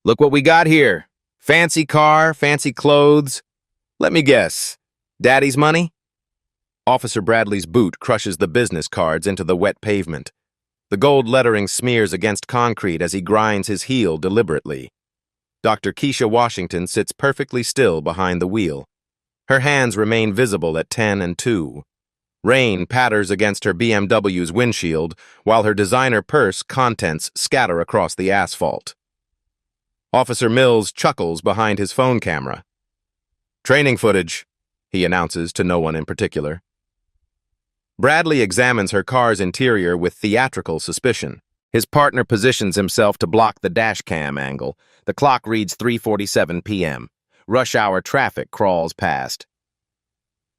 Look what we got here. Fancy car, fancy clothes. Let me guess. Daddy's money? Officer Bradley's boot crushes the business cards into the wet pavement. The gold lettering smears against concrete as he grinds his heel deliberately. Dr. Keisha Washington sits perfectly still behind the wheel. Her hands remain visible at 10 and 2. Rain patters against her BMW's windshield, while her designer purse contents scatter across the asphalt. Officer Mills chuckles behind his phone camera. "Training footage," he announces to no one in particular. Bradley examines her car's interior with theatrical suspicion. His partner positions himself to block the dash cam angle. The clock reads 3:47 p.m. Rush hour traffic crawls past.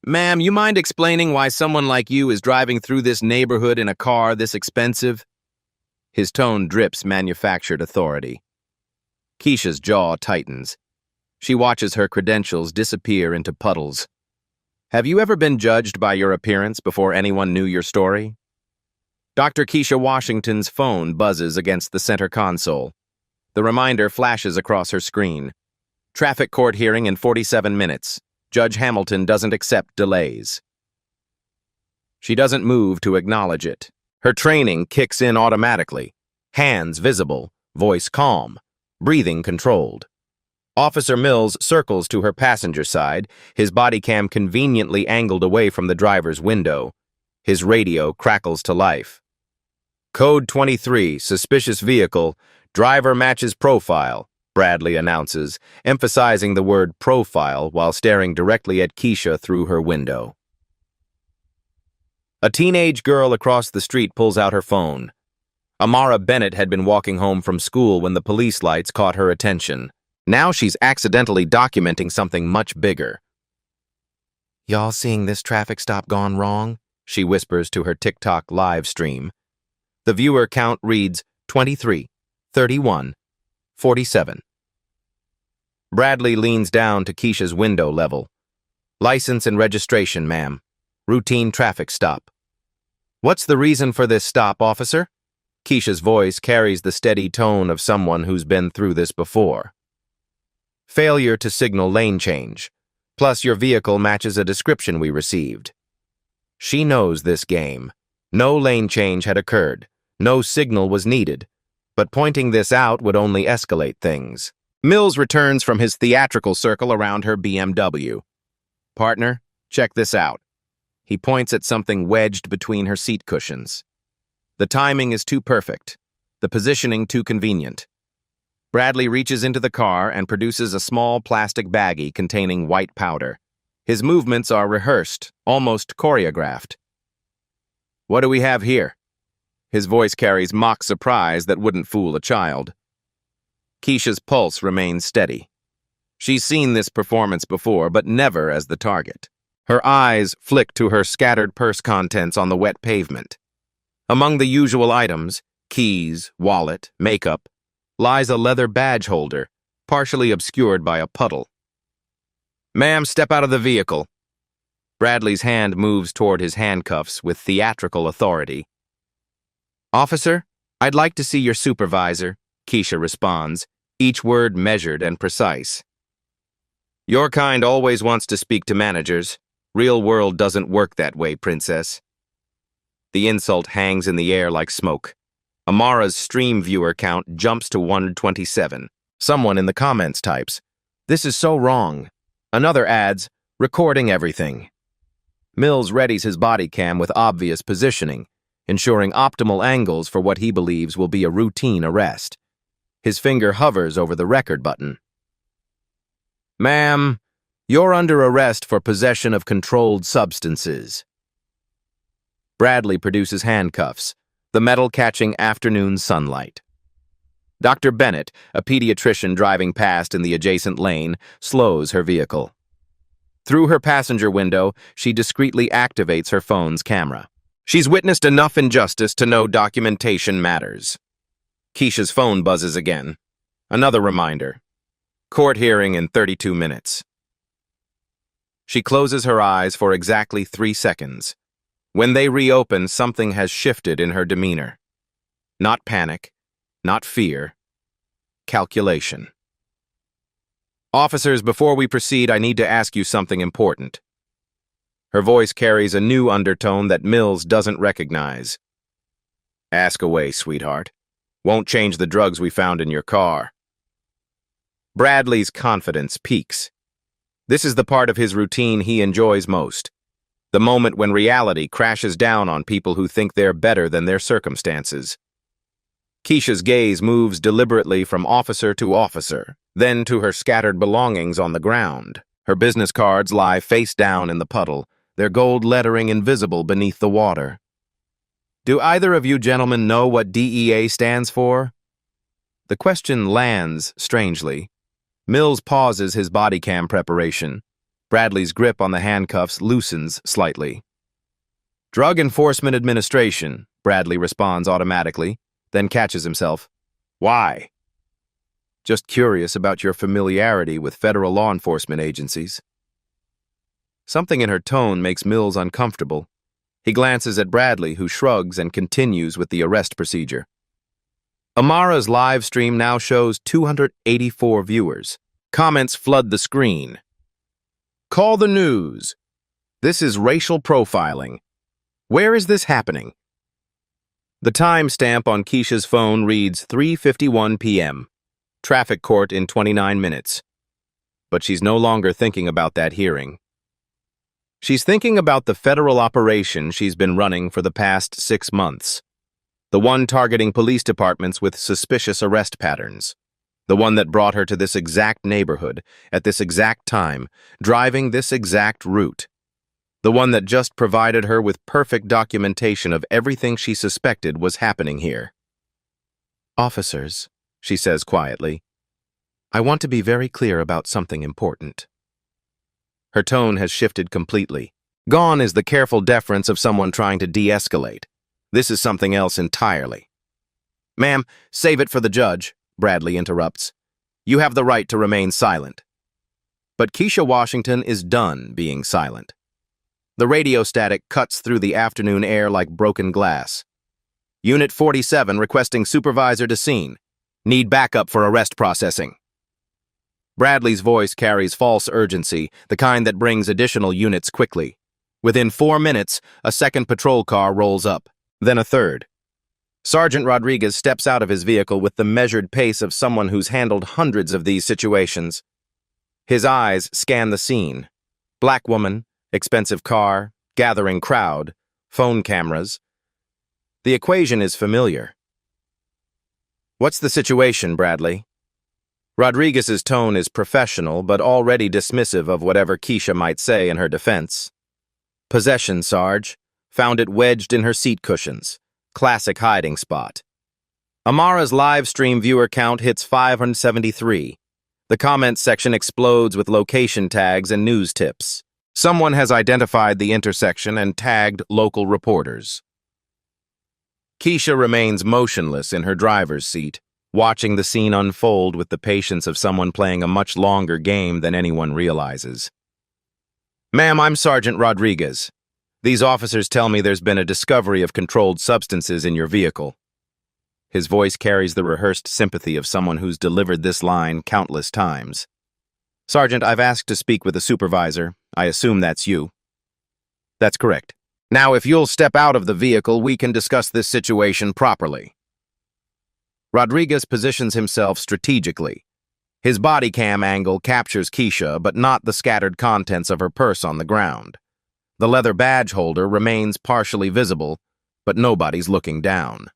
"Ma'am, you mind explaining why someone like you is driving through this neighborhood in a car this expensive?" His tone drips manufactured authority. Keisha's jaw tightens. She watches her credentials disappear into puddles. "Have you ever been judged by your appearance before anyone knew your story?" Dr. Keisha Washington's phone buzzes against the center console. The reminder flashes across her screen. Traffic court hearing in 47 minutes. Judge Hamilton doesn't accept delays. She doesn't move to acknowledge it. Her training kicks in automatically. Hands visible, voice calm, breathing controlled. Officer Mills circles to her passenger side, his body cam conveniently angled away from the driver's window. His radio crackles to life. "Code 23, suspicious vehicle, driver matches profile," Bradley announces, emphasizing the word profile while staring directly at Keisha through her window. A teenage girl across the street pulls out her phone. Amara Bennett had been walking home from school when the police lights caught her attention. Now she's accidentally documenting something much bigger. "Y'all seeing this traffic stop gone wrong?" she whispers to her TikTok live stream. The viewer count reads 23, 31, 47. Bradley leans down to Keisha's window level. "License and registration, ma'am. Routine traffic stop." "What's the reason for this stop, officer?" Keisha's voice carries the steady tone of someone who's been through this before. "Failure to signal lane change. Plus your vehicle matches a description we received." She knows this game. No lane change had occurred. No signal was needed. But pointing this out would only escalate things. Mills returns from his theatrical circle around her BMW. "Partner, check this out." He points at something wedged between her seat cushions. The timing is too perfect. The positioning too convenient. Bradley reaches into the car and produces a small plastic baggie containing white powder. His movements are rehearsed, almost choreographed. "What do we have here?" His voice carries mock surprise that wouldn't fool a child. Keisha's pulse remains steady. She's seen this performance before, but never as the target. Her eyes flick to her scattered purse contents on the wet pavement. Among the usual items, keys, wallet, makeup, lies a leather badge holder, partially obscured by a puddle. "Ma'am, step out of the vehicle." Bradley's hand moves toward his handcuffs with theatrical authority. "Officer, I'd like to see your supervisor," Keisha responds, each word measured and precise. "Your kind always wants to speak to managers. Real world doesn't work that way, princess." The insult hangs in the air like smoke. Amara's stream viewer count jumps to 127. Someone in the comments types, "This is so wrong." Another adds, "Recording everything." Mills readies his body cam with obvious positioning, ensuring optimal angles for what he believes will be a routine arrest. His finger hovers over the record button. "Ma'am, you're under arrest for possession of controlled substances." Bradley produces handcuffs, the metal catching afternoon sunlight. Dr. Bennett, a pediatrician driving past in the adjacent lane, slows her vehicle. Through her passenger window, she discreetly activates her phone's camera. She's witnessed enough injustice to know documentation matters. Keisha's phone buzzes again. Another reminder. Court hearing in 32 minutes. She closes her eyes for exactly 3 seconds. When they reopen, something has shifted in her demeanor. Not panic, not fear, calculation. Officers, before we proceed, I need to ask you something important. Her voice carries a new undertone that Mills doesn't recognize. Ask away, sweetheart. Won't change the drugs we found in your car. Bradley's confidence peaks. This is the part of his routine he enjoys most. The moment when reality crashes down on people who think they're better than their circumstances. Keisha's gaze moves deliberately from officer to officer, then to her scattered belongings on the ground. Her business cards lie face down in the puddle, their gold lettering invisible beneath the water. Do either of you gentlemen know what DEA stands for? The question lands strangely. Mills pauses his body cam preparation. Bradley's grip on the handcuffs loosens slightly. Drug Enforcement Administration, Bradley responds automatically, then catches himself. Why? Just curious about your familiarity with federal law enforcement agencies. Something in her tone makes Mills uncomfortable. He glances at Bradley, who shrugs and continues with the arrest procedure. Amara's live stream now shows 284 viewers. Comments flood the screen. Call the news. This is racial profiling. Where is this happening? The timestamp on Keisha's phone reads 3:51 p.m. Traffic court in 29 minutes. But she's no longer thinking about that hearing. She's thinking about the federal operation she's been running for the past 6 months. The one targeting police departments with suspicious arrest patterns. The one that brought her to this exact neighborhood, at this exact time, driving this exact route. The one that just provided her with perfect documentation of everything she suspected was happening here. Officers, she says quietly, I want to be very clear about something important. Her tone has shifted completely. Gone is the careful deference of someone trying to de-escalate. This is something else entirely. Ma'am, save it for the judge, Bradley interrupts. You have the right to remain silent. But Keisha Washington is done being silent. The radio static cuts through the afternoon air like broken glass. Unit 47 requesting supervisor to scene. Need backup for arrest processing. Bradley's voice carries false urgency, the kind that brings additional units quickly. Within 4 minutes, a second patrol car rolls up, then a third. Sergeant Rodriguez steps out of his vehicle with the measured pace of someone who's handled hundreds of these situations. His eyes scan the scene. Black woman, expensive car, gathering crowd, phone cameras. The equation is familiar. What's the situation, Bradley? Rodriguez's tone is professional, but already dismissive of whatever Keisha might say in her defense. Possession, Sarge. Found it wedged in her seat cushions. Classic hiding spot. Amara's live stream viewer count hits 573. The comments section explodes with location tags and news tips. Someone has identified the intersection and tagged local reporters. Keisha remains motionless in her driver's seat, watching the scene unfold with the patience of someone playing a much longer game than anyone realizes. Ma'am, I'm Sergeant Rodriguez. These officers tell me there's been a discovery of controlled substances in your vehicle. His voice carries the rehearsed sympathy of someone who's delivered this line countless times. Sergeant, I've asked to speak with a supervisor. I assume that's you. That's correct. Now, if you'll step out of the vehicle, we can discuss this situation properly. Rodriguez positions himself strategically. His body cam angle captures Keisha, but not the scattered contents of her purse on the ground. The leather badge holder remains partially visible, but nobody's looking down.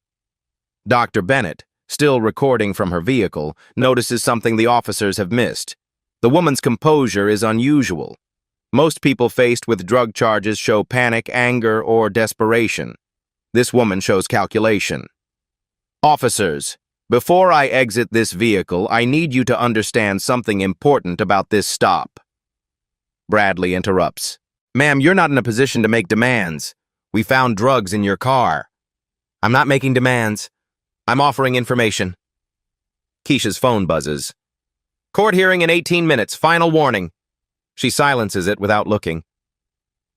Dr. Bennett, still recording from her vehicle, notices something the officers have missed. The woman's composure is unusual. Most people faced with drug charges show panic, anger, or desperation. This woman shows calculation. Officers, before I exit this vehicle, I need you to understand something important about this stop. Bradley interrupts. Ma'am, you're not in a position to make demands. We found drugs in your car. I'm not making demands. I'm offering information. Keisha's phone buzzes. Court hearing in 18 minutes, final warning. She silences it without looking.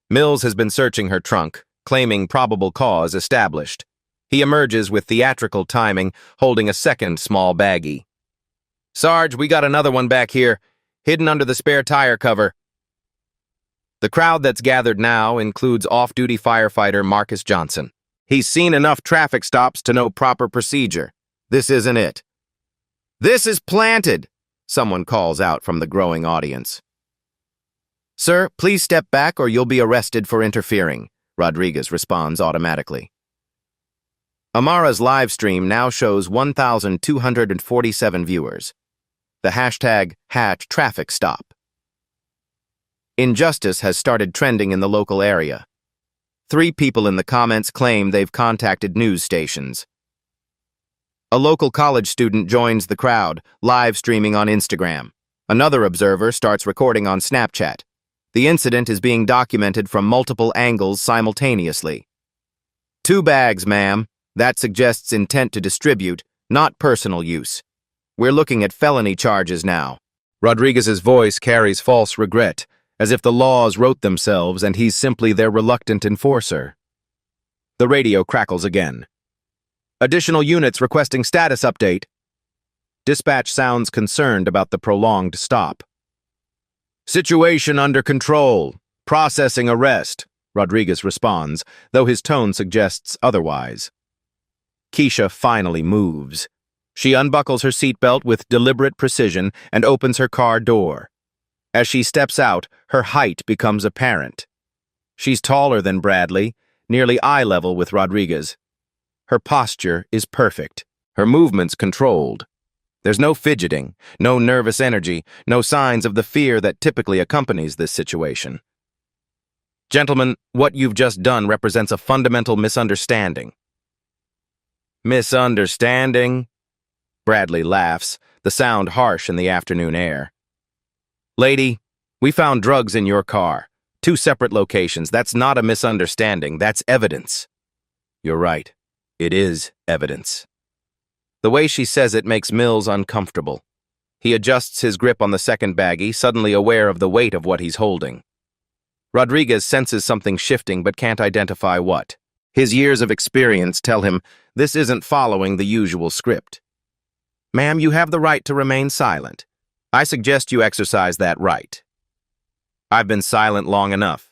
Mills has been searching her trunk, claiming probable cause established. He emerges with theatrical timing, holding a second small baggie. Sarge, we got another one back here, hidden under the spare tire cover. The crowd that's gathered now includes off-duty firefighter Marcus Johnson. He's seen enough traffic stops to know proper procedure. This isn't it. "This is planted," someone calls out from the growing audience. "Sir, please step back or you'll be arrested for interfering," Rodriguez responds automatically. Amara's live stream now shows 1,247 viewers. The hashtag #trafficstop. Injustice has started trending in the local area. 3 people in the comments claim they've contacted news stations. A local college student joins the crowd, live streaming on Instagram. Another observer starts recording on Snapchat. The incident is being documented from multiple angles simultaneously. "2 bags, ma'am. That suggests intent to distribute, not personal use. We're looking at felony charges now." Rodriguez's voice carries false regret, as if the laws wrote themselves and he's simply their reluctant enforcer. The radio crackles again. "Additional units requesting status update." Dispatch sounds concerned about the prolonged stop. "Situation under control. Processing arrest," Rodriguez responds, though his tone suggests otherwise. Keisha finally moves. She unbuckles her seatbelt with deliberate precision and opens her car door. As she steps out, her height becomes apparent. She's taller than Bradley, nearly eye level with Rodriguez. Her posture is perfect, her movements controlled. There's no fidgeting, no nervous energy, no signs of the fear that typically accompanies this situation. "Gentlemen, what you've just done represents a fundamental misunderstanding." "Misunderstanding?" Bradley laughs, the sound harsh in the afternoon air. "Lady, we found drugs in your car. 2 separate locations. That's not a misunderstanding, that's evidence." "You're right. It is evidence." The way she says it makes Mills uncomfortable. He adjusts his grip on the second baggie, suddenly aware of the weight of what he's holding. Rodriguez senses something shifting but can't identify what. His years of experience tell him this isn't following the usual script. "Ma'am, you have the right to remain silent. I suggest you exercise that right." "I've been silent long enough."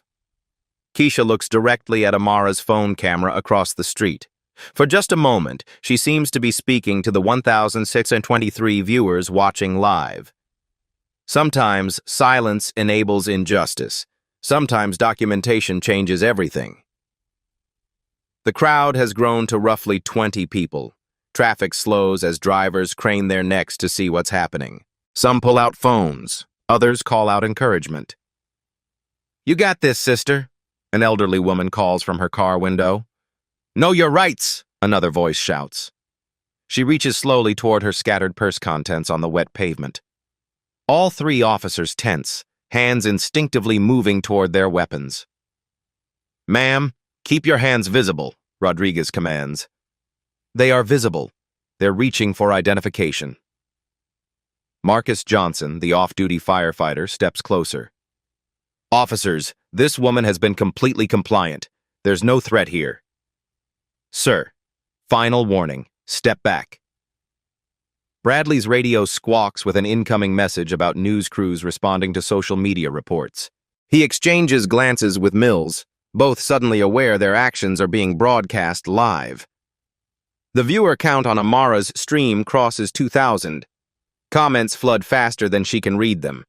Keisha looks directly at Amara's phone camera across the street. For just a moment, she seems to be speaking to the 1,623 viewers watching live. Sometimes silence enables injustice. Sometimes documentation changes everything. The crowd has grown to roughly 20 people. Traffic slows as drivers crane their necks to see what's happening. Some pull out phones. Others call out encouragement. "You got this, sister," an elderly woman calls from her car window. "Know your rights," another voice shouts. She reaches slowly toward her scattered purse contents on the wet pavement. All 3 officers tense, hands instinctively moving toward their weapons. "Ma'am, keep your hands visible," Rodriguez commands. They are visible. They're reaching for identification. Marcus Johnson, the off-duty firefighter, steps closer. "Officers, this woman has been completely compliant. There's no threat here." "Sir, final warning. Step back." Bradley's radio squawks with an incoming message about news crews responding to social media reports. He exchanges glances with Mills, both suddenly aware their actions are being broadcast live. The viewer count on Amara's stream crosses 2,000. Comments flood faster than she can read them.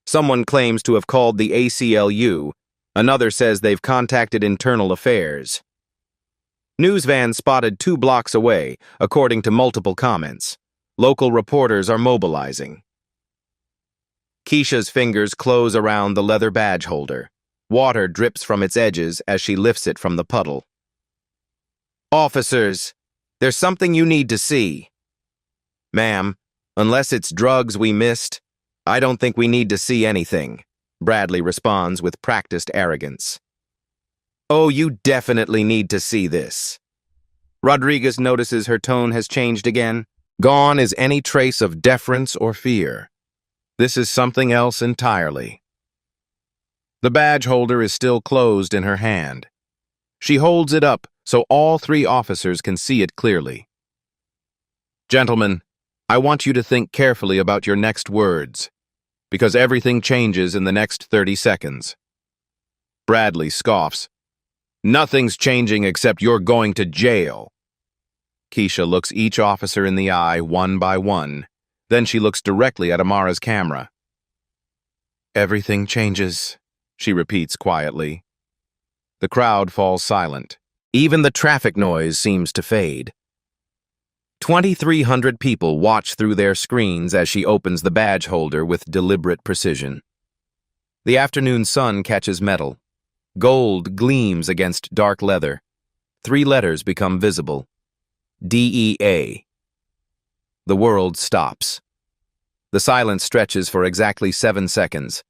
Someone claims to have called the ACLU. Another says they've contacted Internal Affairs. News van spotted 2 blocks away, according to multiple comments. Local reporters are mobilizing. Keisha's fingers close around the leather badge holder. Water drips from its edges as she lifts it from the puddle. "Officers, there's something you need to see." "Ma'am, unless it's drugs we missed, I don't think we need to see anything," Bradley responds with practiced arrogance. "Oh, you definitely need to see this." Rodriguez notices her tone has changed again. Gone is any trace of deference or fear. This is something else entirely. The badge holder is still closed in her hand. She holds it up so all 3 officers can see it clearly. "Gentlemen, I want you to think carefully about your next words, because everything changes in the next 30 seconds. Bradley scoffs. Nothing's changing except you're going to jail. Keisha looks each officer in the eye one by one. Then she looks directly at Amara's camera. Everything changes, she repeats quietly. The crowd falls silent. Even the traffic noise seems to fade. 2,300 people watch through their screens as she opens the badge holder with deliberate precision. The afternoon sun catches metal. Gold gleams against dark leather. 3 letters become visible. DEA. The world stops. The silence stretches for exactly 7 seconds.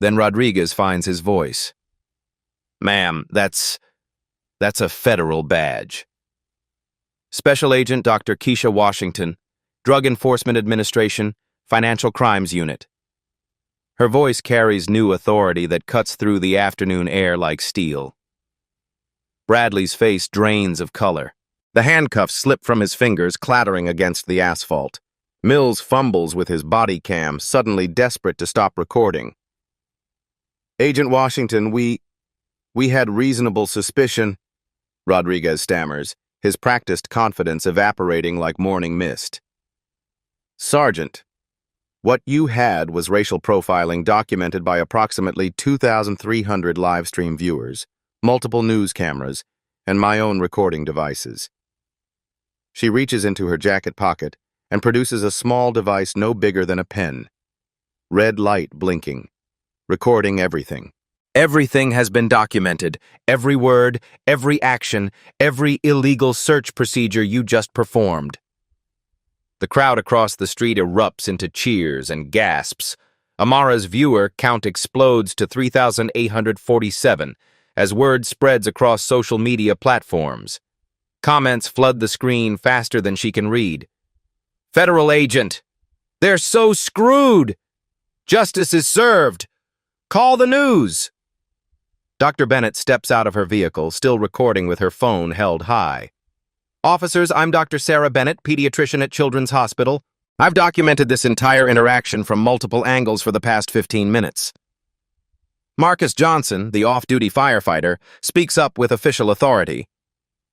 Then Rodriguez finds his voice. Ma'am, that's a federal badge. Special Agent Dr. Keisha Washington, Drug Enforcement Administration, Financial Crimes Unit. Her voice carries new authority that cuts through the afternoon air like steel. Bradley's face drains of color. The handcuffs slip from his fingers, clattering against the asphalt. Mills fumbles with his body cam, suddenly desperate to stop recording. Agent Washington, we had reasonable suspicion, Rodriguez stammers, his practiced confidence evaporating like morning mist. Sergeant, what you had was racial profiling documented by approximately 2,300 live stream viewers, multiple news cameras, and my own recording devices. She reaches into her jacket pocket and produces a small device no bigger than a pen. Red light blinking, recording everything. Everything has been documented. Every word, every action, every illegal search procedure you just performed. The crowd across the street erupts into cheers and gasps. Amara's viewer count explodes to 3,847 as word spreads across social media platforms. Comments flood the screen faster than she can read. Federal agent! They're so screwed! Justice is served! Call the news! Dr. Bennett steps out of her vehicle, still recording with her phone held high. Officers, I'm Dr. Sarah Bennett, pediatrician at Children's Hospital. I've documented this entire interaction from multiple angles for the past 15 minutes. Marcus Johnson, the off-duty firefighter, speaks up with official authority.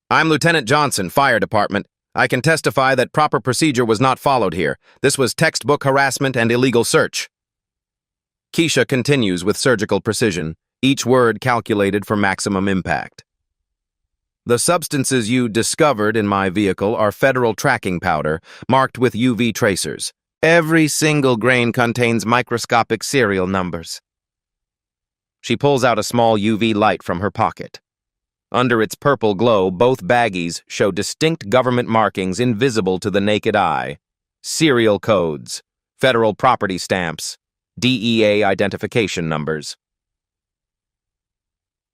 I'm Lieutenant Johnson, Fire Department. I can testify that proper procedure was not followed here. This was textbook harassment and illegal search. Keisha continues with surgical precision, each word calculated for maximum impact. The substances you discovered in my vehicle are federal tracking powder, marked with UV tracers. Every single grain contains microscopic serial numbers. She pulls out a small UV light from her pocket. Under its purple glow, both baggies show distinct government markings invisible to the naked eye. Serial codes, federal property stamps, DEA identification numbers.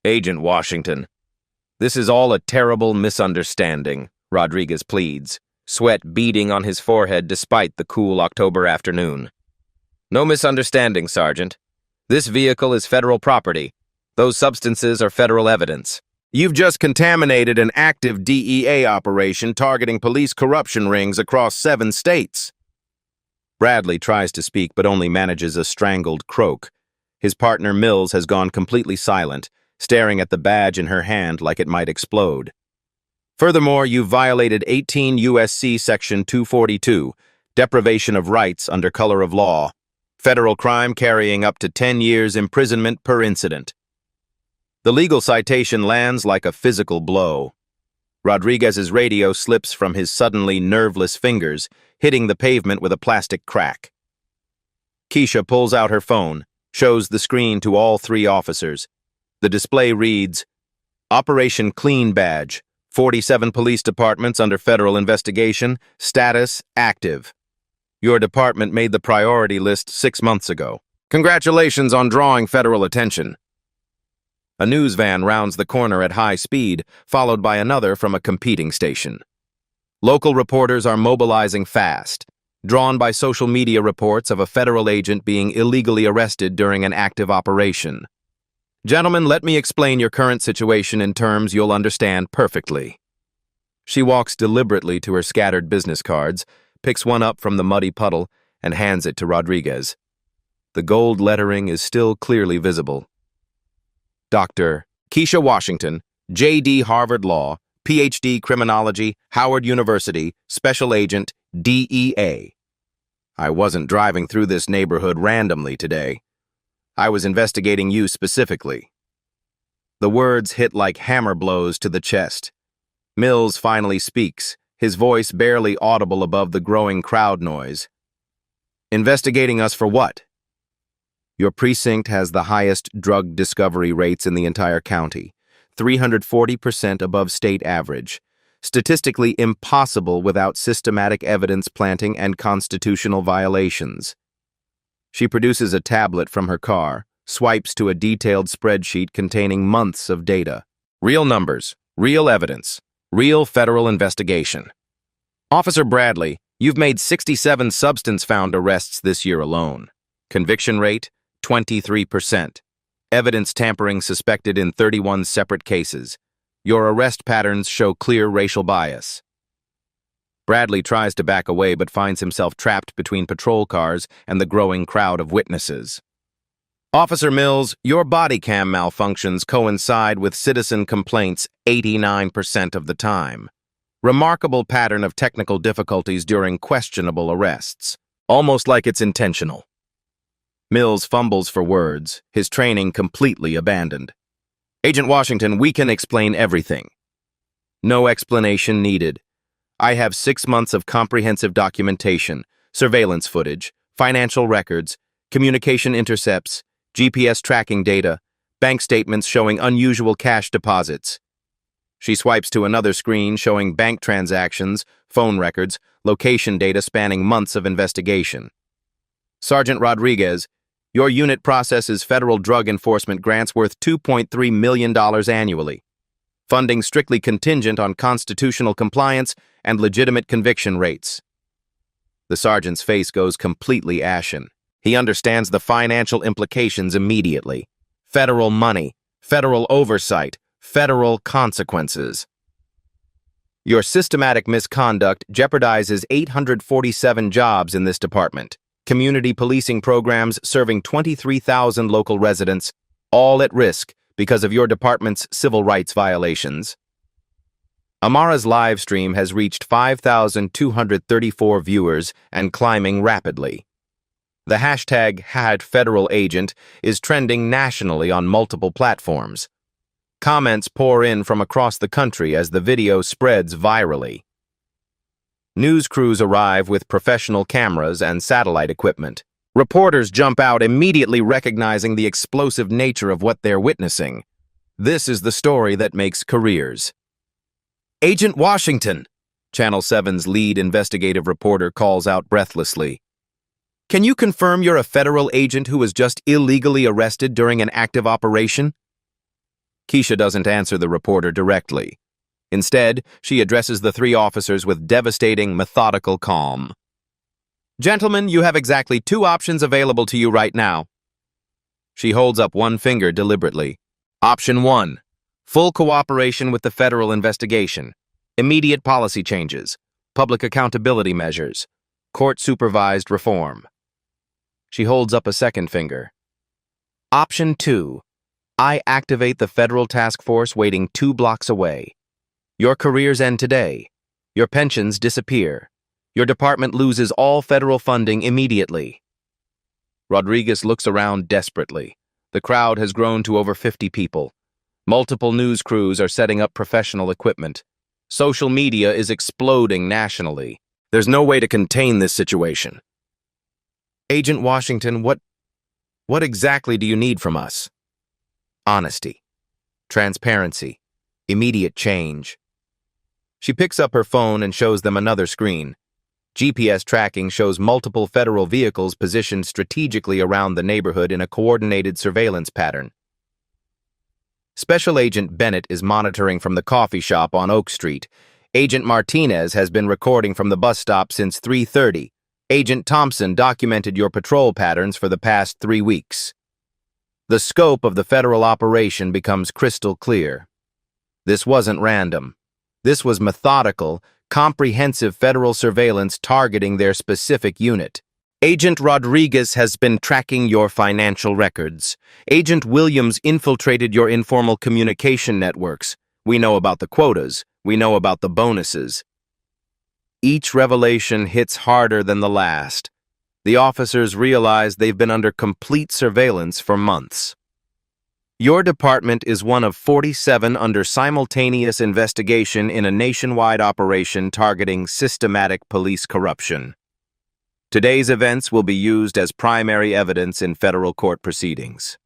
Agent Washington, this is all a terrible misunderstanding, Rodriguez pleads, sweat beading on his forehead despite the cool October afternoon. No misunderstanding, Sergeant. This vehicle is federal property. Those substances are federal evidence. You've just contaminated an active DEA operation targeting police corruption rings across 7 states. Bradley tries to speak but only manages a strangled croak. His partner Mills has gone completely silent, staring at the badge in her hand like it might explode. Furthermore, you violated 18 U.S.C. Section 242, deprivation of rights under color of law, federal crime carrying up to 10 years imprisonment per incident. The legal citation lands like a physical blow. Rodriguez's radio slips from his suddenly nerveless fingers, hitting the pavement with a plastic crack. Keisha pulls out her phone, shows the screen to all 3 officers. The display reads, Operation Clean Badge, 47 police departments under federal investigation, status active. Your department made the priority list 6 months ago. Congratulations on drawing federal attention. A news van rounds the corner at high speed, followed by another from a competing station. Local reporters are mobilizing fast, drawn by social media reports of a federal agent being illegally arrested during an active operation. Gentlemen, let me explain your current situation in terms you'll understand perfectly. She walks deliberately to her scattered business cards, picks one up from the muddy puddle, and hands it to Rodriguez. The gold lettering is still clearly visible. Dr. Keisha Washington, J.D. Harvard Law, Ph.D. Criminology, Howard University, Special Agent, DEA. I wasn't driving through this neighborhood randomly today. I was investigating you specifically. The words hit like hammer blows to the chest. Mills finally speaks, his voice barely audible above the growing crowd noise. Investigating us for what? Your precinct has the highest drug discovery rates in the entire county, 340% above state average. Statistically impossible without systematic evidence planting and constitutional violations. She produces a tablet from her car, swipes to a detailed spreadsheet containing months of data. Real numbers, real evidence, real federal investigation. Officer Bradley, you've made 67 substance-found arrests this year alone. Conviction rate, 23%. Evidence tampering suspected in 31 separate cases. Your arrest patterns show clear racial bias. Bradley tries to back away but finds himself trapped between patrol cars and the growing crowd of witnesses. Officer Mills, your body cam malfunctions coincide with citizen complaints 89% of the time. Remarkable pattern of technical difficulties during questionable arrests, almost like it's intentional. Mills fumbles for words, his training completely abandoned. Agent Washington, we can explain everything. No explanation needed. I have 6 months of comprehensive documentation, surveillance footage, financial records, communication intercepts, GPS tracking data, bank statements showing unusual cash deposits. She swipes to another screen showing bank transactions, phone records, location data spanning months of investigation. Sergeant Rodriguez, your unit processes federal drug enforcement grants worth $2.3 million annually. Funding strictly contingent on constitutional compliance and legitimate conviction rates. The sergeant's face goes completely ashen. He understands the financial implications immediately. Federal money, federal oversight, federal consequences. Your systematic misconduct jeopardizes 847 jobs in this department. Community policing programs serving 23,000 local residents, all at risk because of your department's civil rights violations. Amara's live stream has reached 5,234 viewers and climbing rapidly. The hashtag #FederalAgent is trending nationally on multiple platforms. Comments pour in from across the country as the video spreads virally. News crews arrive with professional cameras and satellite equipment. Reporters jump out immediately recognizing the explosive nature of what they're witnessing. This is the story that makes careers. Agent Washington, Channel 7's lead investigative reporter calls out breathlessly. Can you confirm you're a federal agent who was just illegally arrested during an active operation? Keisha doesn't answer the reporter directly. Instead, she addresses the 3 officers with devastating, methodical calm. Gentlemen, you have exactly 2 options available to you right now. She holds up one finger deliberately. Option 1. Full cooperation with the federal investigation. Immediate policy changes. Public accountability measures. Court-supervised reform. She holds up a second finger. Option 2. I activate the federal task force waiting 2 blocks away. Your careers end today. Your pensions disappear. Your department loses all federal funding immediately. Rodriguez looks around desperately. The crowd has grown to over 50 people. Multiple news crews are setting up professional equipment. Social media is exploding nationally. There's no way to contain this situation. Agent Washington, what exactly do you need from us? Honesty, transparency, immediate change. She picks up her phone and shows them another screen. GPS tracking shows multiple federal vehicles positioned strategically around the neighborhood in a coordinated surveillance pattern. Special Agent Bennett is monitoring from the coffee shop on Oak Street. Agent Martinez has been recording from the bus stop since 3:30. Agent Thompson documented your patrol patterns for the past 3 weeks. The scope of the federal operation becomes crystal clear. This wasn't random. This was methodical, comprehensive federal surveillance targeting their specific unit. Agent Rodriguez has been tracking your financial records. Agent Williams infiltrated your informal communication networks. We know about the quotas. We know about the bonuses. Each revelation hits harder than the last. The officers realize they've been under complete surveillance for months. Your department is one of 47 under simultaneous investigation in a nationwide operation targeting systematic police corruption. Today's events will be used as primary evidence in federal court proceedings.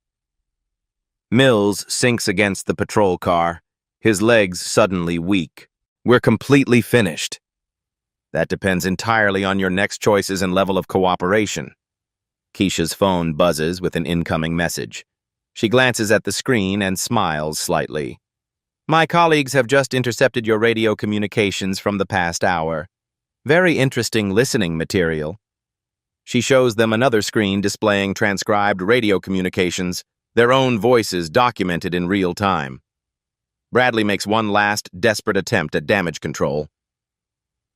Mills sinks against the patrol car, his legs suddenly weak. We're completely finished. That depends entirely on your next choices and level of cooperation. Keisha's phone buzzes with an incoming message. She glances at the screen and smiles slightly. My colleagues have just intercepted your radio communications from the past hour. Very interesting listening material. She shows them another screen displaying transcribed radio communications, their own voices documented in real time. Bradley makes one last, desperate attempt at damage control.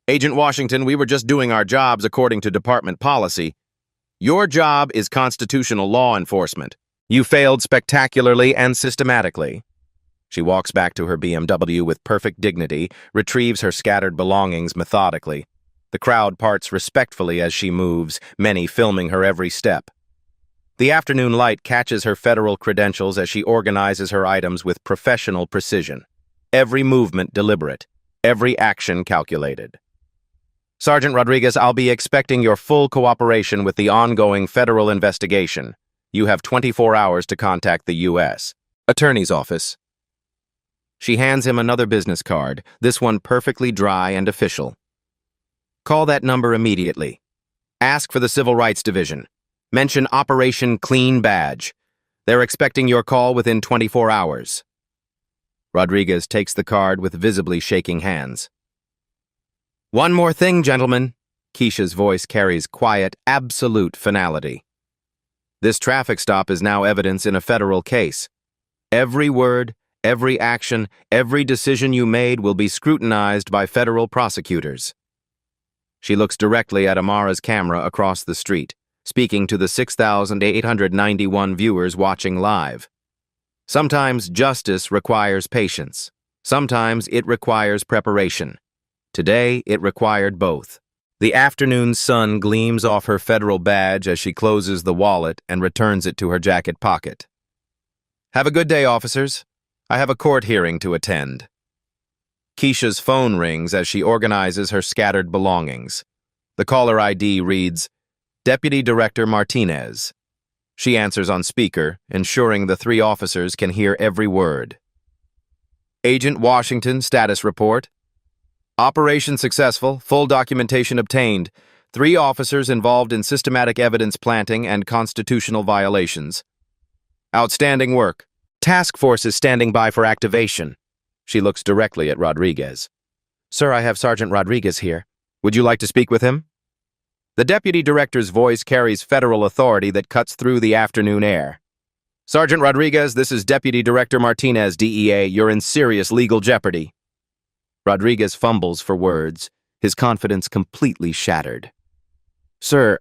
Agent Washington, we were just doing our jobs according to department policy. Your job is constitutional law enforcement. You failed spectacularly and systematically. She walks back to her BMW with perfect dignity, retrieves her scattered belongings methodically. The crowd parts respectfully as she moves, many filming her every step. The afternoon light catches her federal credentials as she organizes her items with professional precision. Every movement deliberate, every action calculated. Sergeant Rodriguez, I'll be expecting your full cooperation with the ongoing federal investigation. You have 24 hours to contact the U.S. Attorney's Office. She hands him another business card, this one perfectly dry and official. Call that number immediately. Ask for the Civil Rights Division. Mention Operation Clean Badge. They're expecting your call within 24 hours. Rodriguez takes the card with visibly shaking hands. One more thing, gentlemen. Keisha's voice carries quiet, absolute finality. This traffic stop is now evidence in a federal case. Every word, every action, every decision you made will be scrutinized by federal prosecutors. She looks directly at Amara's camera across the street, speaking to the 6,891 viewers watching live. Sometimes justice requires patience. Sometimes it requires preparation. Today, it required both. The afternoon sun gleams off her federal badge as she closes the wallet and returns it to her jacket pocket. Have a good day, officers. I have a court hearing to attend. Keisha's phone rings as she organizes her scattered belongings. The caller ID reads, Deputy Director Martinez. She answers on speaker, ensuring the three officers can hear every word. Agent Washington, status report. Operation successful, full documentation obtained. 3 officers involved in systematic evidence planting and constitutional violations. Outstanding work. Task force is standing by for activation. She looks directly at Rodriguez. Sir, I have Sergeant Rodriguez here. Would you like to speak with him? The deputy director's voice carries federal authority that cuts through the afternoon air. Sergeant Rodriguez, this is Deputy Director Martinez, DEA. You're in serious legal jeopardy. Rodriguez fumbles for words, his confidence completely shattered. Sir,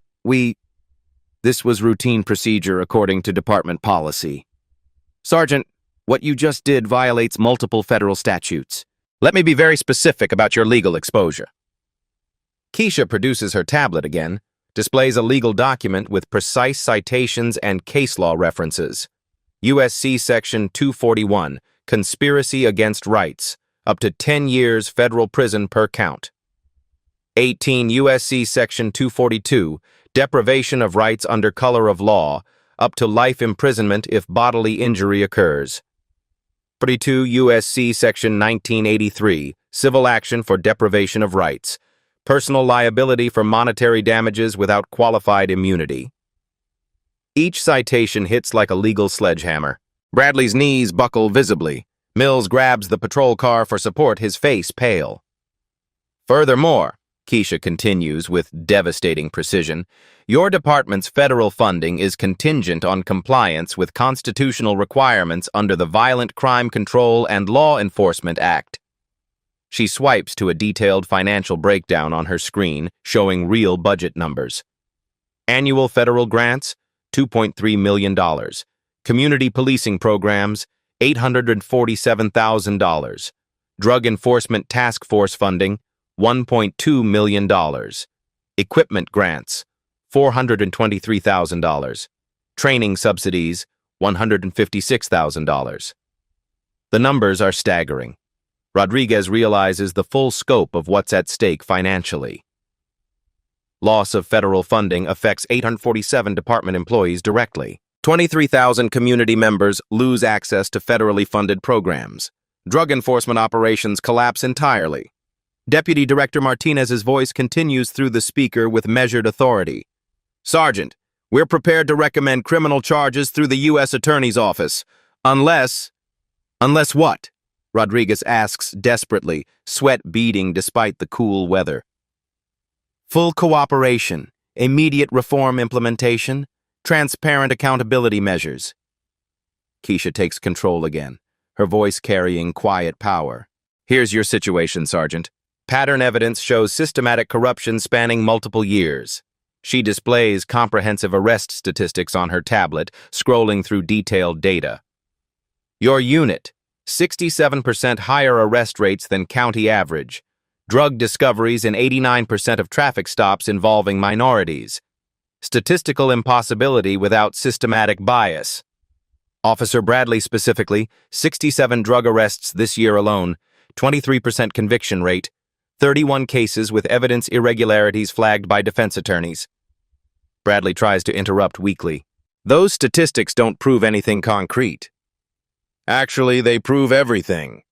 This was routine procedure according to department policy. Sergeant, what you just did violates multiple federal statutes. Let me be very specific about your legal exposure. Keisha produces her tablet again, displays a legal document with precise citations and case law references. USC Section 241, Conspiracy Against Rights, up to 10 years federal prison per count. 18 USC Section 242, Deprivation of Rights under color of law, up to life imprisonment if bodily injury occurs. 42 USC Section 1983, Civil Action for Deprivation of Rights, personal liability for monetary damages without qualified immunity. Each citation hits like a legal sledgehammer. Bradley's knees buckle visibly. Mills grabs the patrol car for support, his face pale. Furthermore, Keisha continues with devastating precision, your department's federal funding is contingent on compliance with constitutional requirements under the Violent Crime Control and Law Enforcement Act. She swipes to a detailed financial breakdown on her screen, showing real budget numbers. Annual federal grants, $2.3 million. Community policing programs, $847,000. Drug Enforcement Task Force funding, $1.2 million. Equipment grants, $423,000. Training subsidies, $156,000. The numbers are staggering. Rodriguez realizes the full scope of what's at stake financially. Loss of federal funding affects 847 department employees directly. 23,000 community members lose access to federally funded programs. Drug enforcement operations collapse entirely. Deputy Director Martinez's voice continues through the speaker with measured authority. Sergeant, we're prepared to recommend criminal charges through the U.S. Attorney's Office. Unless what? Rodriguez asks desperately, sweat beading despite the cool weather. Full cooperation, immediate reform implementation, transparent accountability measures. Keisha takes control again, her voice carrying quiet power. Here's your situation, Sergeant. Pattern evidence shows systematic corruption spanning multiple years. She displays comprehensive arrest statistics on her tablet, scrolling through detailed data. Your unit, 67% higher arrest rates than county average. Drug discoveries in 89% of traffic stops involving minorities. Statistical impossibility without systematic bias. Officer Bradley specifically, 67 drug arrests this year alone, 23% conviction rate, 31 cases with evidence irregularities flagged by defense attorneys. Bradley tries to interrupt weakly. Those statistics don't prove anything concrete. Actually, they prove everything.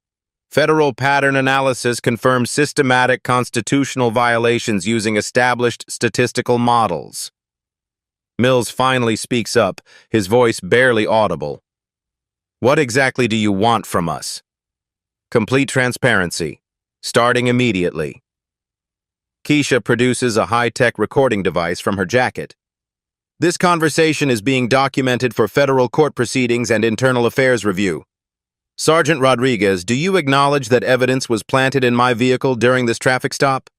Federal pattern analysis confirms systematic constitutional violations using established statistical models. Mills finally speaks up, his voice barely audible. What exactly do you want from us? Complete transparency, starting immediately. Keisha produces a high-tech recording device from her jacket. This conversation is being documented for federal court proceedings and internal affairs review. Sergeant Rodriguez, do you acknowledge that evidence was planted in my vehicle during this traffic stop?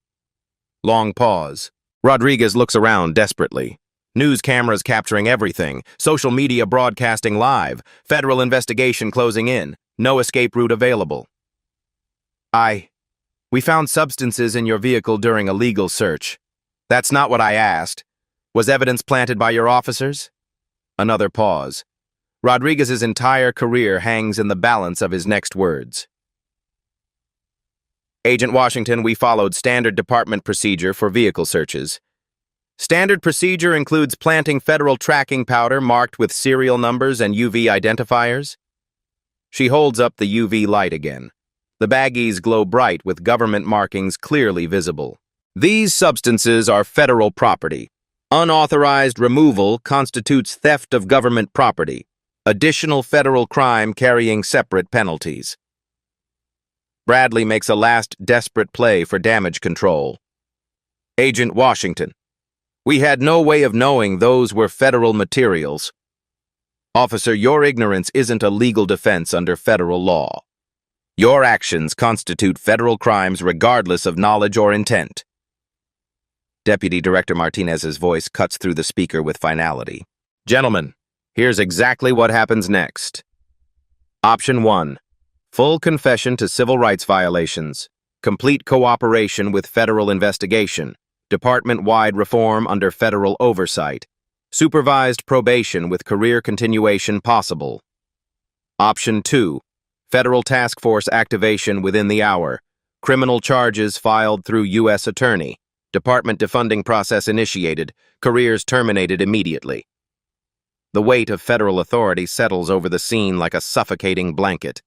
Long pause. Rodriguez looks around desperately. News cameras capturing everything, social media broadcasting live, federal investigation closing in, no escape route available. We found substances in your vehicle during a legal search. That's not what I asked. Was evidence planted by your officers? Another pause. Rodriguez's entire career hangs in the balance of his next words. Agent Washington, we followed standard department procedure for vehicle searches. Standard procedure includes planting federal tracking powder marked with serial numbers and UV identifiers. She holds up the UV light again. The baggies glow bright with government markings clearly visible. These substances are federal property. Unauthorized removal constitutes theft of government property. Additional federal crime carrying separate penalties. Bradley makes a last desperate play for damage control. Agent Washington, we had no way of knowing those were federal materials. Officer, your ignorance isn't a legal defense under federal law. Your actions constitute federal crimes regardless of knowledge or intent. Deputy Director Martinez's voice cuts through the speaker with finality. Gentlemen, here's exactly what happens next. Option 1. Full confession to civil rights violations. Complete cooperation with federal investigation. Department-wide reform under federal oversight. Supervised probation with career continuation possible. Option 2. Federal task force activation within the hour. Criminal charges filed through U.S. Attorney. Department defunding process initiated. Careers terminated immediately. The weight of federal authority settles over the scene like a suffocating blanket.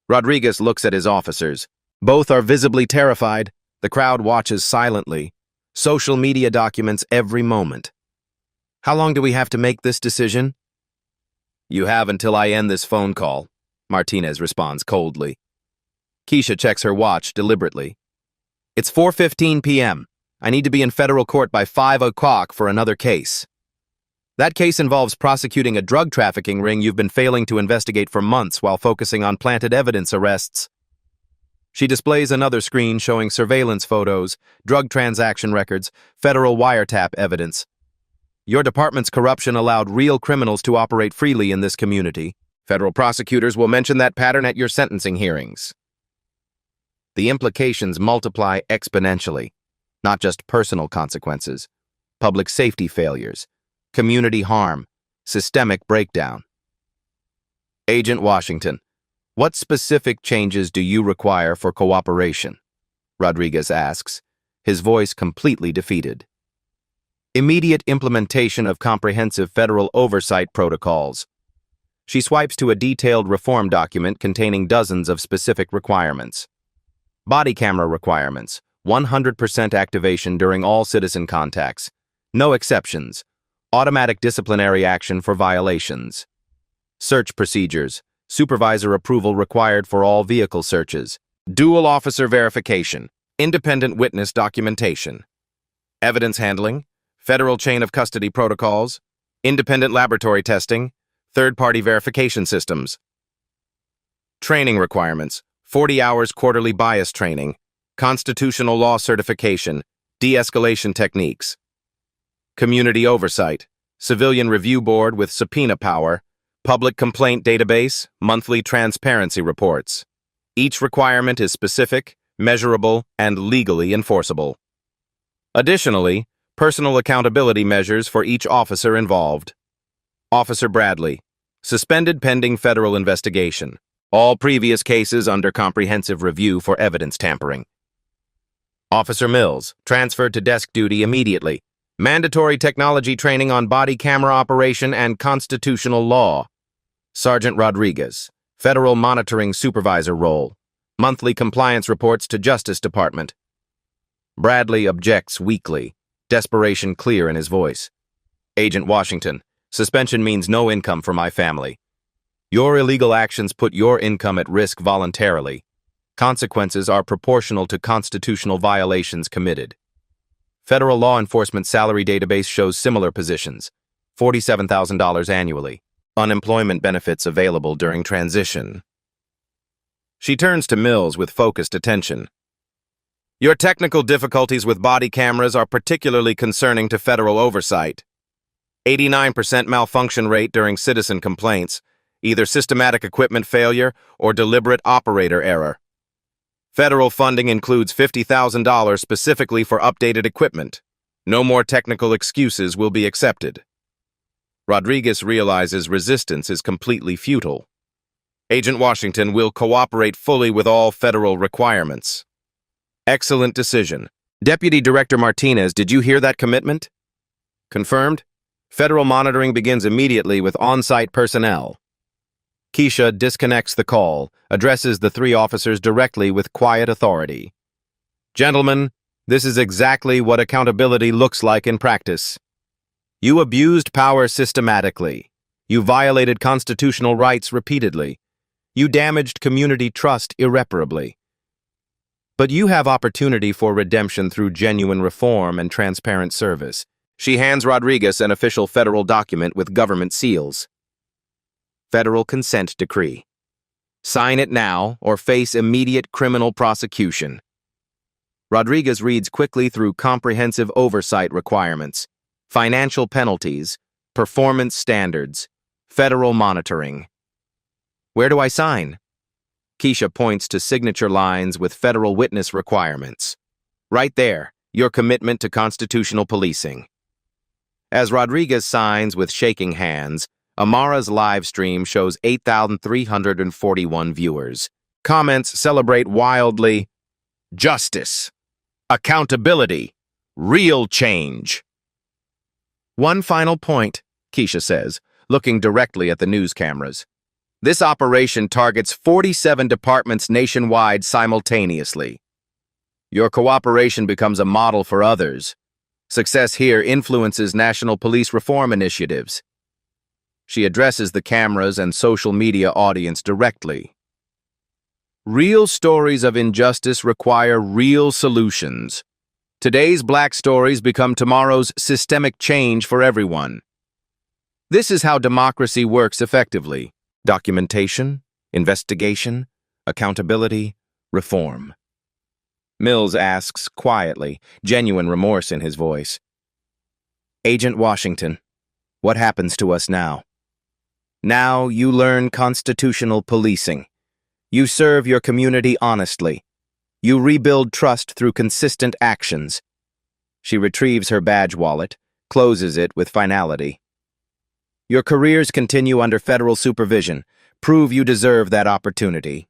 Rodriguez looks at his officers. Both are visibly terrified. The crowd watches silently. Social media documents every moment. How long do we have to make this decision? You have until I end this phone call, Martinez responds coldly. Keisha checks her watch deliberately. It's 4:15 p.m. I need to be in federal court by 5 o'clock for another case. That case involves prosecuting a drug trafficking ring you've been failing to investigate for months while focusing on planted evidence arrests. She displays another screen showing surveillance photos, drug transaction records, federal wiretap evidence. Your department's corruption allowed real criminals to operate freely in this community. Federal prosecutors will mention that pattern at your sentencing hearings. The implications multiply exponentially, not just personal consequences, public safety failures, community harm, systemic breakdown. Agent Washington, what specific changes do you require for cooperation? Rodriguez asks, his voice completely defeated. Immediate implementation of comprehensive federal oversight protocols. She swipes to a detailed reform document containing dozens of specific requirements. Body camera requirements, 100% activation during all citizen contacts. No exceptions. Automatic disciplinary action for violations. Search procedures. Supervisor approval required for all vehicle searches. Dual officer verification. Independent witness documentation. Evidence handling. Federal chain of custody protocols. Independent laboratory testing. Third-party verification systems. Training requirements. 40 hours quarterly bias training. Constitutional law certification. De-escalation techniques. Community oversight. Civilian review board with subpoena power. Public complaint database. Monthly transparency reports. Each requirement is specific, measurable, and legally enforceable. Additionally, personal accountability measures for each officer involved. Officer Bradley, suspended pending federal investigation. All previous cases under comprehensive review for evidence tampering. Officer Mills, transferred to desk duty immediately. Mandatory technology training on body camera operation and constitutional law. Sergeant Rodriguez, federal monitoring supervisor role. Monthly compliance reports to Justice Department. Bradley objects weakly, desperation clear in his voice. Agent Washington, suspension means no income for my family. Your illegal actions put your income at risk voluntarily. Consequences are proportional to constitutional violations committed. Federal law enforcement salary database shows similar positions. $47,000 annually. Unemployment benefits available during transition. She turns to Mills with focused attention. Your technical difficulties with body cameras are particularly concerning to federal oversight. 89% malfunction rate during citizen complaints, either systematic equipment failure or deliberate operator error. Federal funding includes $50,000 specifically for updated equipment. No more technical excuses will be accepted. Rodriguez realizes resistance is completely futile. Agent Washington will cooperate fully with all federal requirements. Excellent decision. Deputy Director Martinez, did you hear that commitment? Confirmed. Federal monitoring begins immediately with on-site personnel. Keisha disconnects the call, addresses the three officers directly with quiet authority. Gentlemen, this is exactly what accountability looks like in practice. You abused power systematically. You violated constitutional rights repeatedly. You damaged community trust irreparably. But you have opportunity for redemption through genuine reform and transparent service. She hands Rodriguez an official federal document with government seals. Federal Consent Decree. Sign it now or face immediate criminal prosecution. Rodriguez reads quickly through comprehensive oversight requirements, financial penalties, performance standards, federal monitoring. Where do I sign? Keisha points to signature lines with federal witness requirements. Right there, your commitment to constitutional policing. As Rodriguez signs with shaking hands, Amara's live stream shows 8,341 viewers. Comments celebrate wildly. Justice. Accountability. Real change. One final point, Keisha says, looking directly at the news cameras. This operation targets 47 departments nationwide simultaneously. Your cooperation becomes a model for others. Success here influences national police reform initiatives. She addresses the cameras and social media audience directly. Real stories of injustice require real solutions. Today's black stories become tomorrow's systemic change for everyone. This is how democracy works effectively. Documentation, investigation, accountability, reform. Mills asks quietly, genuine remorse in his voice. Agent Washington, what happens to us now? Now you learn constitutional policing. You serve your community honestly. You rebuild trust through consistent actions. She retrieves her badge wallet, closes it with finality. Your careers continue under federal supervision. Prove you deserve that opportunity.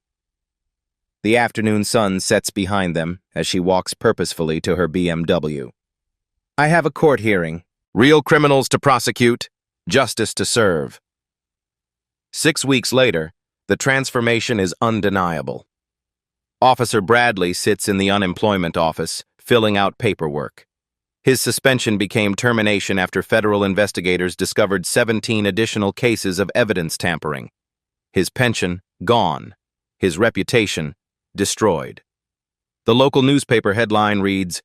The afternoon sun sets behind them as she walks purposefully to her BMW. I have a court hearing. Real criminals to prosecute, justice to serve. 6 weeks later, the transformation is undeniable. Officer Bradley sits in the unemployment office, filling out paperwork. His suspension became termination after federal investigators discovered 17 additional cases of evidence tampering. His pension, gone. His reputation, destroyed. The local newspaper headline reads,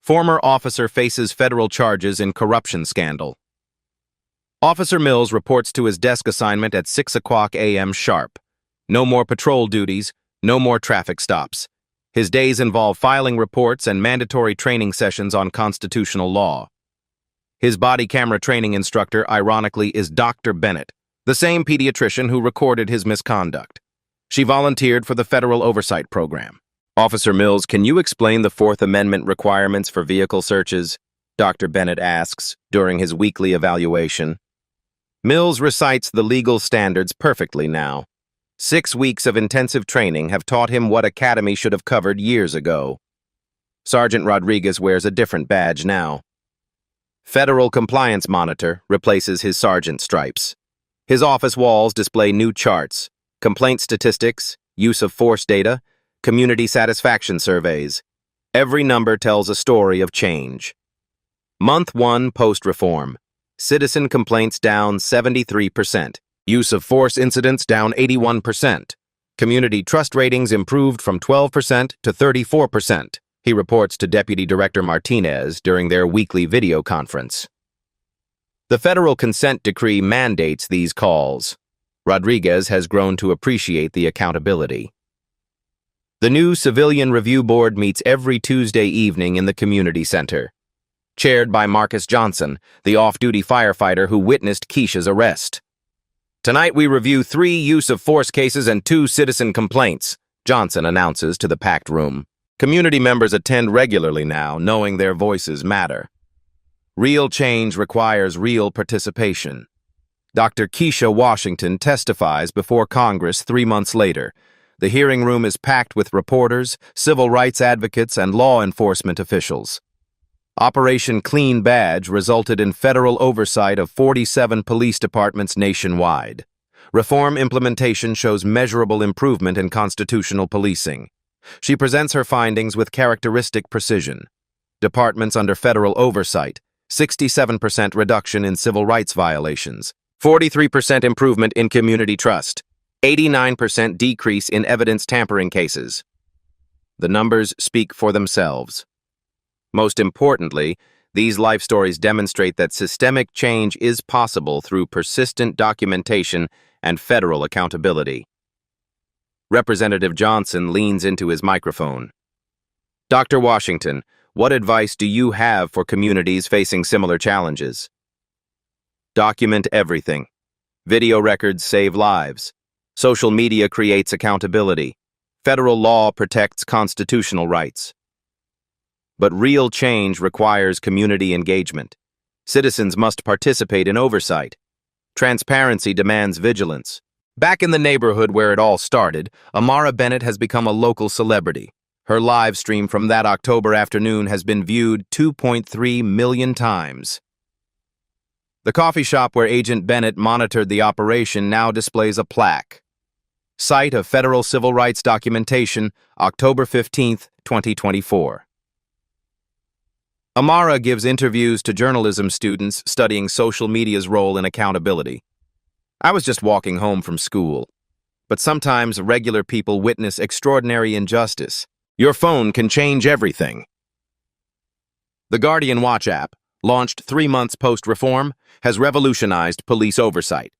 Former officer faces federal charges in corruption scandal. Officer Mills reports to his desk assignment at 6 o'clock a.m. sharp. No more patrol duties, no more traffic stops. His days involve filing reports and mandatory training sessions on constitutional law. His body camera training instructor, ironically, is Dr. Bennett, the same pediatrician who recorded his misconduct. She volunteered for the federal oversight program. Officer Mills, can you explain the Fourth Amendment requirements for vehicle searches? Dr. Bennett asks during his weekly evaluation. Mills recites the legal standards perfectly now. 6 weeks of intensive training have taught him what Academy should have covered years ago. Sergeant Rodriguez wears a different badge now. Federal Compliance Monitor replaces his sergeant stripes. His office walls display new charts, complaint statistics, use of force data, community satisfaction surveys. Every number tells a story of change. Month 1 post-reform. Citizen complaints down 73%. Use of force incidents down 81%. Community trust ratings improved from 12% to 34%, he reports to Deputy Director Martinez during their weekly video conference. The federal consent decree mandates these calls. Rodriguez has grown to appreciate the accountability. The new Civilian Review Board meets every Tuesday evening in the community center. Chaired by Marcus Johnson, the off-duty firefighter who witnessed Keisha's arrest. Tonight we review 3 use-of-force cases and 2 citizen complaints, Johnson announces to the packed room. Community members attend regularly now, knowing their voices matter. Real change requires real participation. Dr. Keisha Washington testifies before Congress 3 months later. The hearing room is packed with reporters, civil rights advocates, and law enforcement officials. Operation Clean Badge resulted in federal oversight of 47 police departments nationwide. Reform implementation shows measurable improvement in constitutional policing. She presents her findings with characteristic precision. Departments under federal oversight, 67% reduction in civil rights violations, 43% improvement in community trust, 89% decrease in evidence tampering cases. The numbers speak for themselves. Most importantly, these life stories demonstrate that systemic change is possible through persistent documentation and federal accountability. Representative Johnson leans into his microphone. Dr. Washington, what advice do you have for communities facing similar challenges? Document everything. Video records save lives. Social media creates accountability. Federal law protects constitutional rights. But real change requires community engagement. Citizens must participate in oversight. Transparency demands vigilance. Back in the neighborhood where it all started, Amara Bennett has become a local celebrity. Her live stream from that October afternoon has been viewed 2.3 million times. The coffee shop where Agent Bennett monitored the operation now displays a plaque. Site of Federal Civil Rights Documentation, October 15, 2024. Amara gives interviews to journalism students studying social media's role in accountability. I was just walking home from school. But sometimes regular people witness extraordinary injustice. Your phone can change everything. The Guardian Watch app, launched 3 months post-reform, has revolutionized police oversight.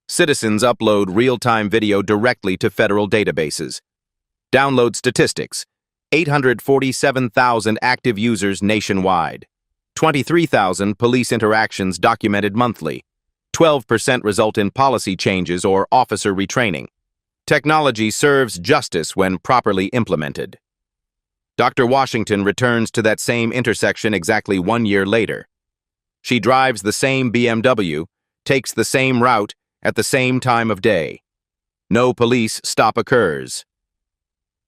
Citizens upload real-time video directly to federal databases. Download statistics. 847,000 active users nationwide. 23,000 police interactions documented monthly. 12% result in policy changes or officer retraining. Technology serves justice when properly implemented. Dr. Washington returns to that same intersection exactly 1 year later. She drives the same BMW, takes the same route at the same time of day. No police stop occurs.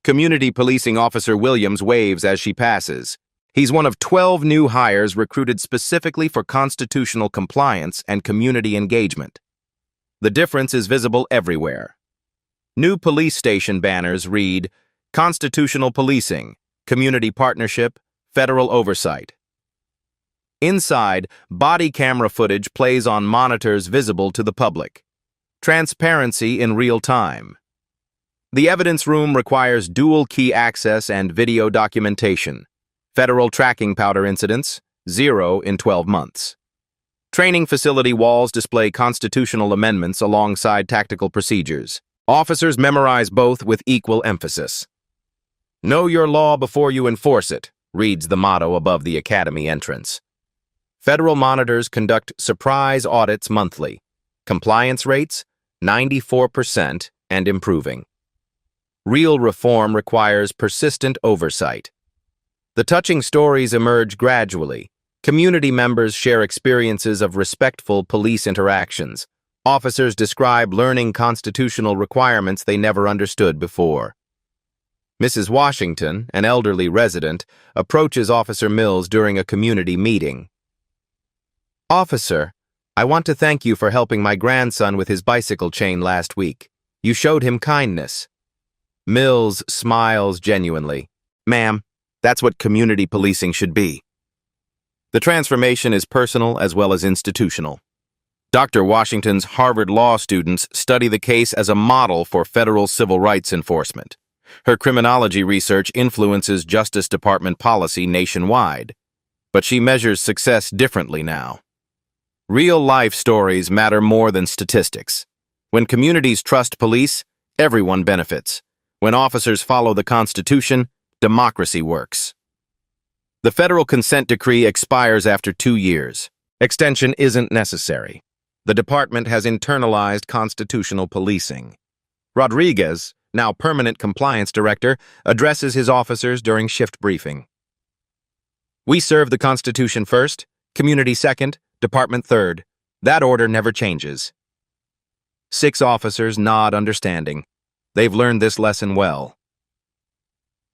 Community Policing Officer Williams waves as she passes. He's one of 12 new hires recruited specifically for constitutional compliance and community engagement. The difference is visible everywhere. New police station banners read, Constitutional Policing, Community Partnership, Federal Oversight. Inside, body camera footage plays on monitors visible to the public. Transparency in real time. The evidence room requires dual key access and video documentation. Federal tracking powder incidents, 0 in 12 months. Training facility walls display constitutional amendments alongside tactical procedures. Officers memorize both with equal emphasis. Know your law before you enforce it, reads the motto above the academy entrance. Federal monitors conduct surprise audits monthly. Compliance rates, 94% and improving. Real reform requires persistent oversight. The touching stories emerge gradually. Community members share experiences of respectful police interactions. Officers describe learning constitutional requirements they never understood before. Mrs. Washington, an elderly resident, approaches Officer Mills during a community meeting. Officer, I want to thank you for helping my grandson with his bicycle chain last week. You showed him kindness. Mills smiles genuinely. Ma'am, that's what community policing should be. The transformation is personal as well as institutional. Dr. Washington's Harvard law students study the case as a model for federal civil rights enforcement. Her criminology research influences Justice Department policy nationwide. But she measures success differently now. Real-life stories matter more than statistics. When communities trust police, everyone benefits. When officers follow the Constitution, democracy works. The federal consent decree expires after 2 years. Extension isn't necessary. The department has internalized constitutional policing. Rodriguez, now permanent compliance director, addresses his officers during shift briefing. We serve the Constitution first, community second, department third. That order never changes. 6 officers nod understanding. They've learned this lesson well.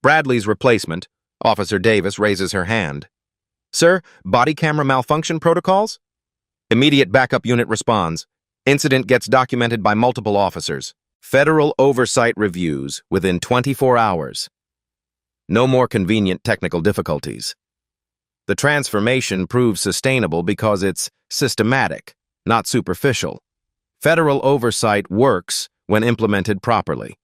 Bradley's replacement, Officer Davis, raises her hand. Sir, body camera malfunction protocols? Immediate backup unit responds. Incident gets documented by multiple officers. Federal oversight reviews within 24 hours. No more convenient technical difficulties. The transformation proves sustainable because it's systematic, not superficial. Federal oversight works when implemented properly.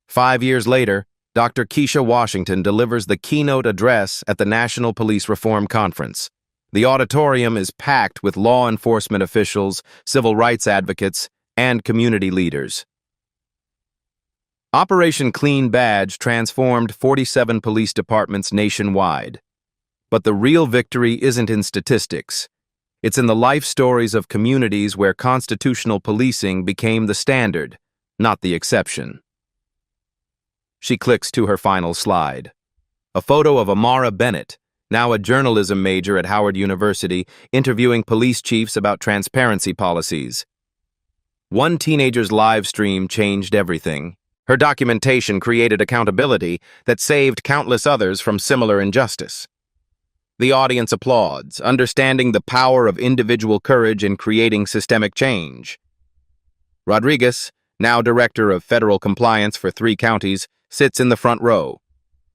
5 years later, Dr. Keisha Washington delivers the keynote address at the National Police Reform Conference. The auditorium is packed with law enforcement officials, civil rights advocates, and community leaders. Operation Clean Badge transformed 47 police departments nationwide. But the real victory isn't in statistics. It's in the life stories of communities where constitutional policing became the standard, not the exception. She clicks to her final slide. A photo of Amara Bennett, now a journalism major at Howard University, interviewing police chiefs about transparency policies. One teenager's live stream changed everything. Her documentation created accountability that saved countless others from similar injustice. The audience applauds, understanding the power of individual courage in creating systemic change. Rodriguez, now director of federal compliance for 3 counties, sits in the front row.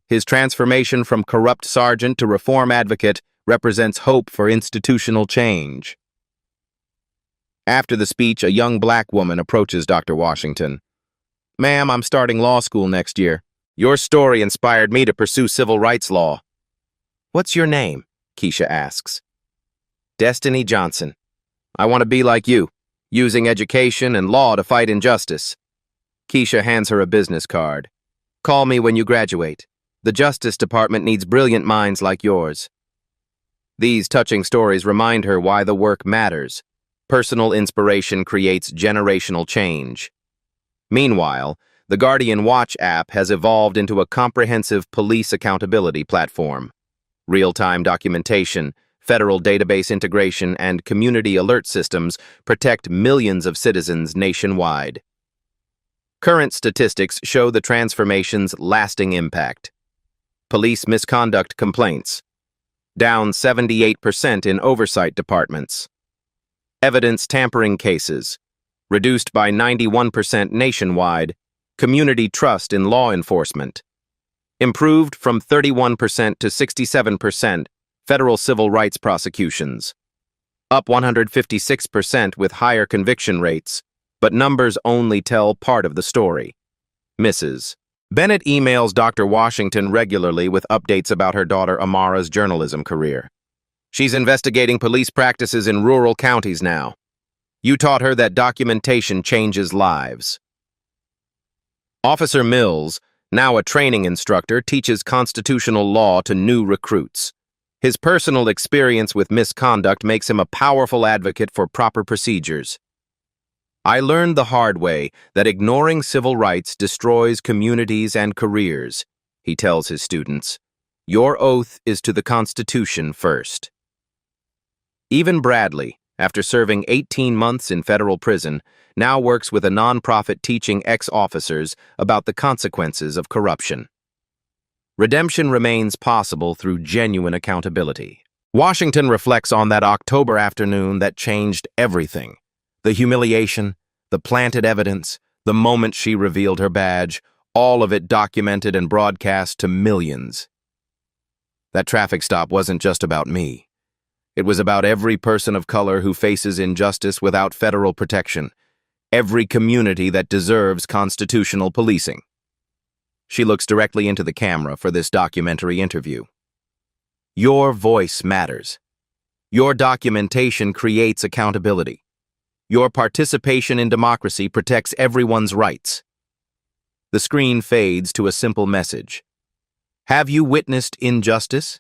His transformation from corrupt sergeant to reform advocate represents hope for institutional change. After the speech, a young black woman approaches Dr. Washington. Ma'am, I'm starting law school next year. Your story inspired me to pursue civil rights law. What's your name? Keisha asks. Destiny Johnson. I want to be like you, using education and law to fight injustice. Keisha hands her a business card. Call me when you graduate. The Justice Department needs brilliant minds like yours. These touching stories remind her why the work matters. Personal inspiration creates generational change. Meanwhile, the Guardian Watch app has evolved into a comprehensive police accountability platform. Real-time documentation, federal database integration, and community alert systems protect millions of citizens nationwide. Current statistics show the transformation's lasting impact. Police misconduct complaints, down 78% in oversight departments. Evidence tampering cases, reduced by 91% nationwide. Community trust in law enforcement, improved from 31% to 67%. Federal civil rights prosecutions, up 156% with higher conviction rates, but numbers only tell part of the story. Mrs. Bennett emails Dr. Washington regularly with updates about her daughter Amara's journalism career. She's investigating police practices in rural counties now. You taught her that documentation changes lives. Officer Mills, now a training instructor, teaches constitutional law to new recruits. His personal experience with misconduct makes him a powerful advocate for proper procedures. I learned the hard way that ignoring civil rights destroys communities and careers, he tells his students. Your oath is to the Constitution first. Even Bradley, after serving 18 months in federal prison, now works with a nonprofit teaching ex-officers about the consequences of corruption. Redemption remains possible through genuine accountability. Washington reflects on that October afternoon that changed everything. The humiliation, the planted evidence, the moment she revealed her badge, all of it documented and broadcast to millions. That traffic stop wasn't just about me. It was about every person of color who faces injustice without federal protection, every community that deserves constitutional policing. She looks directly into the camera for this documentary interview. Your voice matters. Your documentation creates accountability. Your participation in democracy protects everyone's rights. The screen fades to a simple message. Have you witnessed injustice?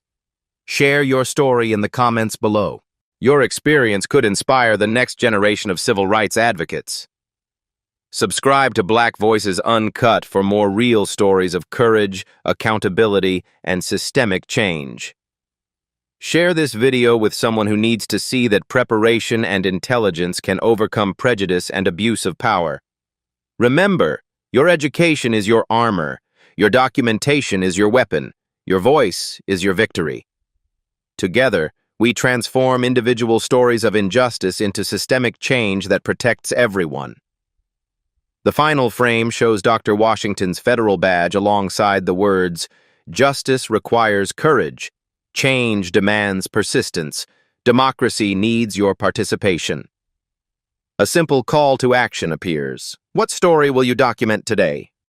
Share your story in the comments below. Your experience could inspire the next generation of civil rights advocates. Subscribe to Black Voices Uncut for more real stories of courage, accountability, and systemic change. Share this video with someone who needs to see that preparation and intelligence can overcome prejudice and abuse of power. Remember, your education is your armor, your documentation is your weapon, your voice is your victory. Together, we transform individual stories of injustice into systemic change that protects everyone. The final frame shows Dr. Washington's federal badge alongside the words, "Justice requires courage. Change demands persistence. Democracy needs your participation." A simple call to action appears. What story will you document today?